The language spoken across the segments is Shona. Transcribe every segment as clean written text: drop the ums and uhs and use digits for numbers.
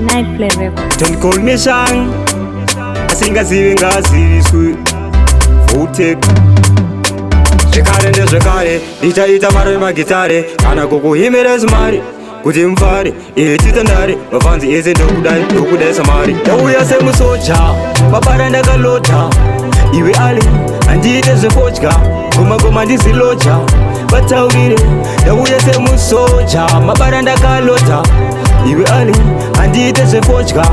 Nightplay Records. Don't call me Shang. Asingazivi ngazizwi Futek Zvekare ndezvekare Ita mari magitare Kana kukuhimira zimari kuti mfare titandare mafanzi ese ndokudai samari ndauya semusoja mabara ndakalota iwe ali handiite zvefodya goma ndiziloja vataurire ndauya semusoja mabara ndakalota iwe ali handiite zvefodya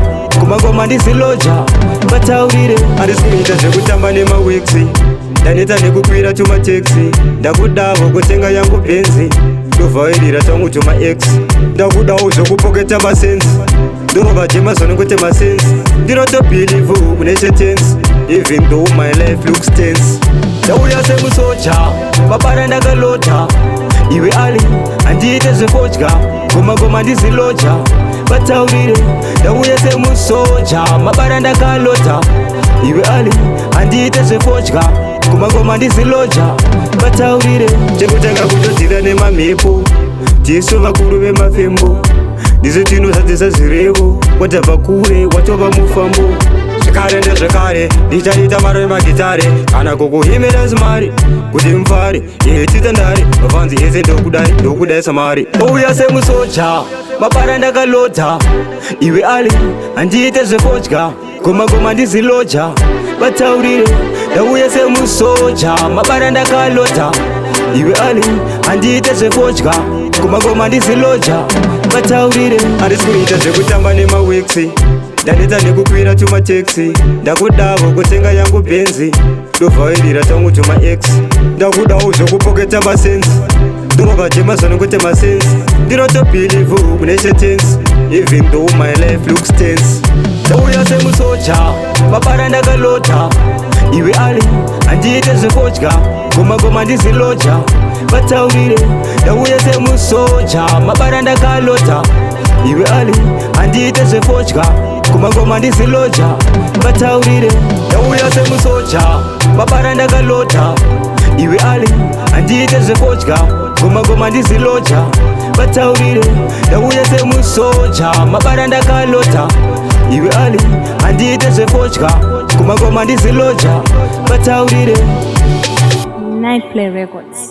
goma ndiziloja vataurire handisi kuita zvekutamba nemawiksi ndaneta nekukwira tumateksi ndakudavo kutenga yangu benzi ndovhairira tangu tuma x ndakudawo zvokupoketa masensi ndorova jemazvano kuti masensi ndinotobhilivu kune chetensi even though my life looks tense ndauya semusoja mabara ndakalota iwe ali handiite zvefodya goma ndiziloja vataurire ndauya semusoja mabara ndakalota iwe ali handiite zvefodya goma ndiziloja vataurire chekutanga kutodhira nemamhepo jesu vakuru vemafembo ndizvo tinozadzisa zirevo watabva kure watova mufambo zvekare ndezvekare ndichaita mari magitare kana kukuhimira zimari kuti mfare titandare mafanzi ese ndokudai samari ouya semusoja mabara ndakalota iwe ali handiite zvefodya goma ndiziloja vataurire ndauya semusoja mabara ndakalota iwe ali handiite zvefodya goma ndiziloja vataurire handisi kuita zvekutamba nemawiksi ndaneta nekukwira tumateksi ndakudavo kutenga yangu benzi ndovhairira tangu tuma x ndakudawo zvokupoketa masensi ndorova jemazvano kuti masensi ndinotobhilivu kune chetensi even though my life looks tense ndauya semusoja mabara ndakalota iwe ali handiite zvefodya goma ndiziloja vataurire ndauya semusoja mabara ndakalota iwe ali handiite zvefodya goma ndiziloja vataurire ndauya semusoja mabara ndakalota iwe ali handiite zvefodya goma ndiziloja vataurire ndauya semusoja mabara ndakalota iwe ali handiite zvefodya goma ndiziloja vataurire Nightplay Records.